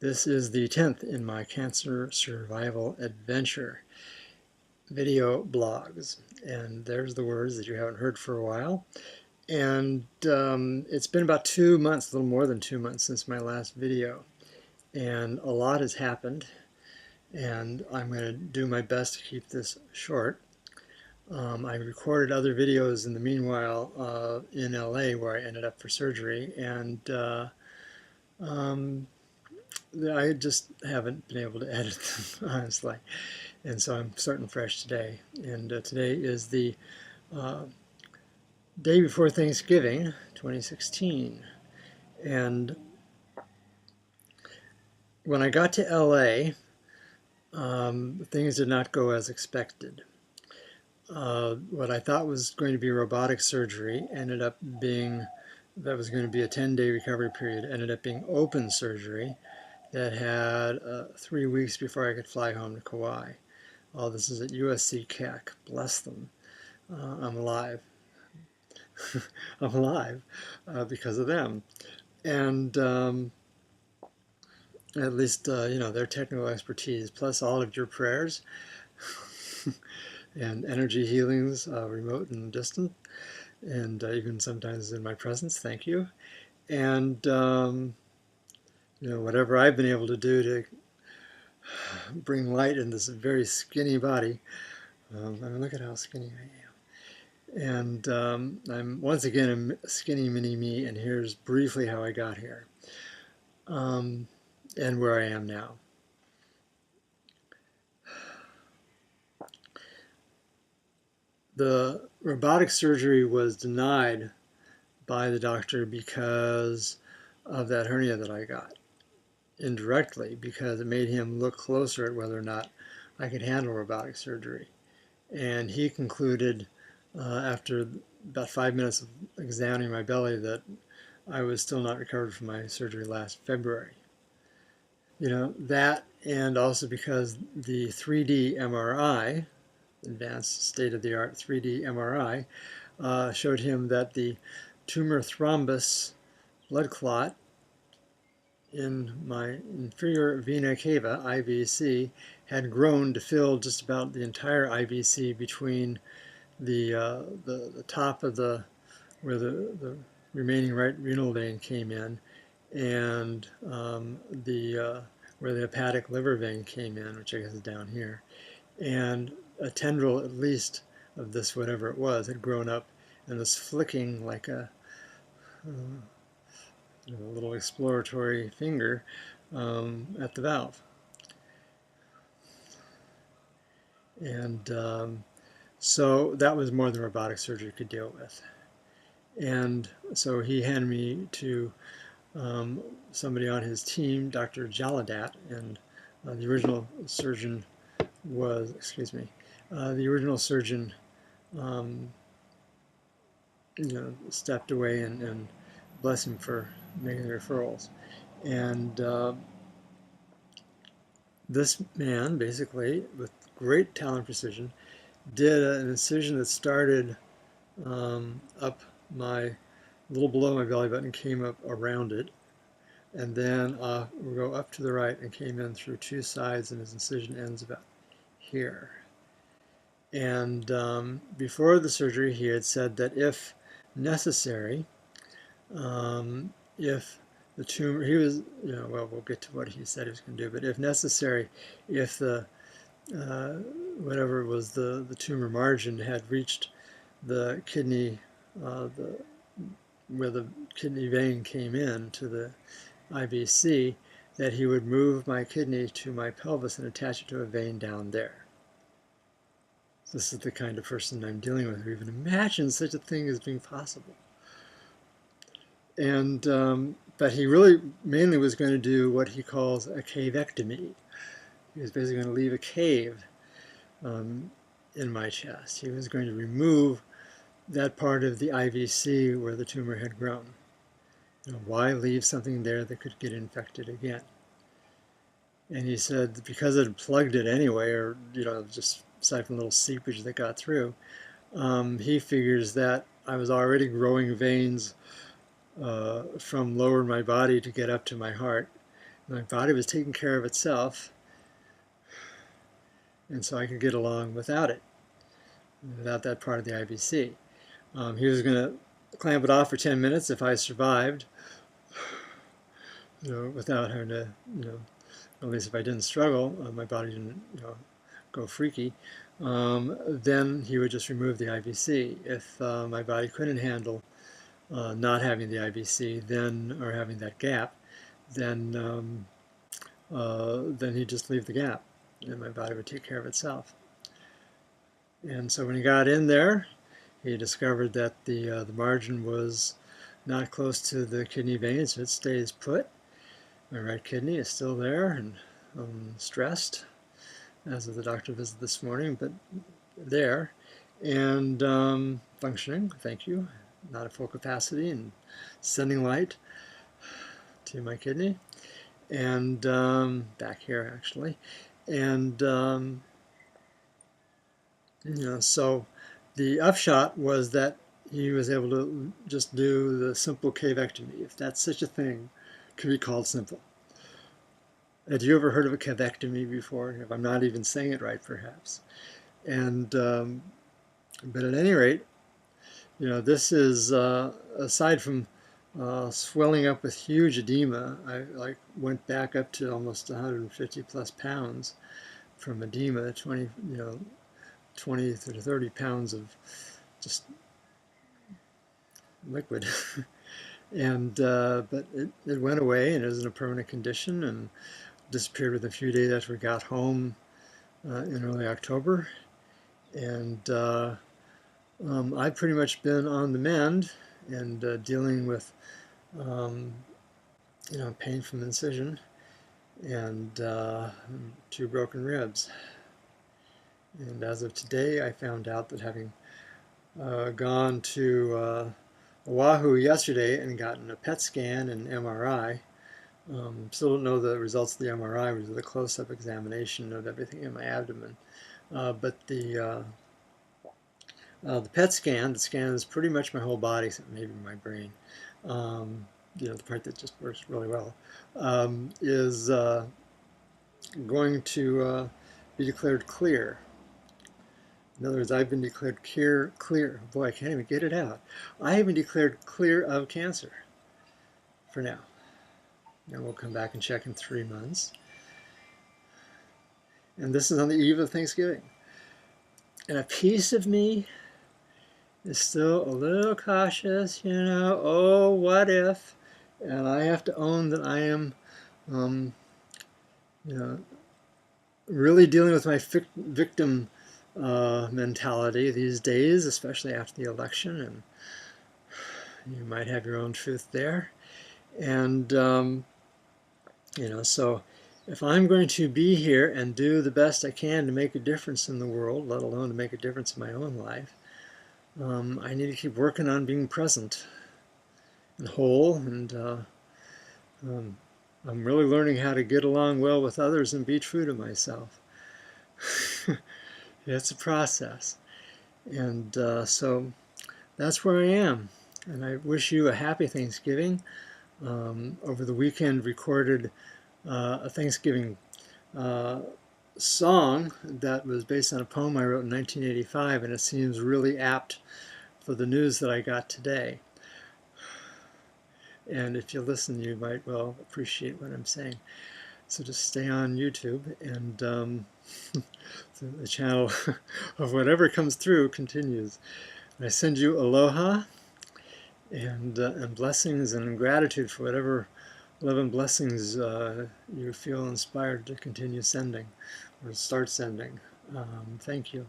This is the 10th in my cancer survival adventure video blogs. And there's the words that you haven't heard for a while. And it's been about 2 months, a little more than 2 months since my last video. And a lot has happened. And I'm going to do my best to keep this short. I recorded other videos in the meanwhile in LA where I ended up for surgery. And I just haven't been able to edit them, honestly. And so I'm starting fresh today. And today is the day before Thanksgiving, 2016. And when I got to LA, things did not go as expected. What I thought was going to be robotic surgery ended up being, that was going to be a 10-day recovery period, ended up being open surgery that had 3 weeks before I could fly home to Kauai. All this is at USC Keck. Bless them. I'm alive. I'm alive because of them. And at least, you know, their technical expertise, plus all of your prayers and energy healings, remote and distant, and even sometimes in my presence. Thank you. And, you know, whatever I've been able to do to bring light in this very skinny body. I mean, look at how skinny I am. And I'm once again a skinny mini me, and here's briefly how I got here and where I am now. The robotic surgery was denied by the doctor because of that hernia that I got. Indirectly, because it made him look closer at whether or not I could handle robotic surgery. And he concluded after about 5 minutes of examining my belly that I was still not recovered from my surgery last February. You know, that, and also because the 3D MRI, advanced state-of-the-art 3D MRI, showed him that the tumor thrombus blood clot in my inferior vena cava, IVC, had grown to fill just about the entire IVC between the top of the, where the remaining right renal vein came in, and where the hepatic liver vein came in, which I guess is down here. And a tendril, at least, of this, whatever it was, had grown up and was flicking like a little exploratory finger at the valve. And so that was more than robotic surgery could deal with. And so he handed me to somebody on his team, Dr. Jaladat, and the original surgeon was, excuse me, the original surgeon you know, stepped away, and bless him for making the referrals. And this man, basically, with great talent and precision, did an incision that started up my, little below my belly button, came up around it, and then we'll go up to the right and came in through 2 sides, and his incision ends about here. And before the surgery, he had said that if necessary, if the tumor, he was, you know, well, we'll get to what he said he was going to do, but if necessary, if the, whatever was the tumor margin had reached the kidney, where the kidney vein came in to the IVC, that he would move my kidney to my pelvis and attach it to a vein down there. This is the kind of person I'm dealing with who even imagines such a thing as being possible. And but he really mainly was going to do what he calls a cavectomy. He was basically going to leave a cave in my chest. He was going to remove that part of the IVC where the tumor had grown. You know, why leave something there that could get infected again? And he said because it had plugged it anyway, or, you know, just aside from little seepage that got through, he figures that I was already growing veins from lower in my body to get up to my heart. My body was taking care of itself, and so I could get along without it, without that part of the IBC. He was going to clamp it off for 10 minutes if I survived, without having to, at least if I didn't struggle, my body didn't, go freaky. Then he would just remove the IBC. If my body couldn't handle not having the IBC, then, or having that gap, then he'd just leave the gap, and my body would take care of itself. And so when he got in there, he discovered that the margin was not close to the kidney vein, so it stays put. My right kidney is still there and stressed, as of the doctor visit this morning, but there and functioning. Thank you. Not at full capacity and sending light to my kidney and back here actually, and so the upshot was that he was able to just do the simple cavectomy, if that's such a thing, can be called simple. Had you ever heard of a cavectomy before? If I'm not even saying it right, perhaps. And but at any rate, this is aside from swelling up with huge edema. I went back up to almost 150 plus pounds from edema, 20 to 30 pounds of just liquid. And but it went away and is in a permanent condition and disappeared within a few days after we got home in early October. And I've pretty much been on the mend and dealing with pain from incision and 2 broken ribs. And as of today, I found out that having gone to Oahu yesterday and gotten a PET scan and MRI, still don't know the results of the MRI, which is a close-up examination of everything in my abdomen. But the PET scan, the scan is pretty much my whole body, except maybe my brain. The part that just works really well, is going to be declared clear. In other words, I've been declared clear. Boy, I can't even get it out. I have been declared clear of cancer for now. And we'll come back and check in 3 months. And this is on the eve of Thanksgiving. And a piece of me is still a little cautious, oh, what if? And I have to own that I am, really dealing with my victim mentality these days, especially after the election, and you might have your own truth there. And so if I'm going to be here and do the best I can to make a difference in the world, let alone to make a difference in my own life, I need to keep working on being present and whole, and I'm really learning how to get along well with others and be true to myself. It's a process. And so that's where I am. And I wish you a happy Thanksgiving. Over the weekend recorded a Thanksgiving song that was based on a poem I wrote in 1985, and it seems really apt for the news that I got today. And if you listen, you might well appreciate what I'm saying. So just stay on YouTube, and the channel of whatever comes through continues. And I send you aloha and blessings and gratitude for whatever love and blessings you feel inspired to continue sending or start sending. Thank you.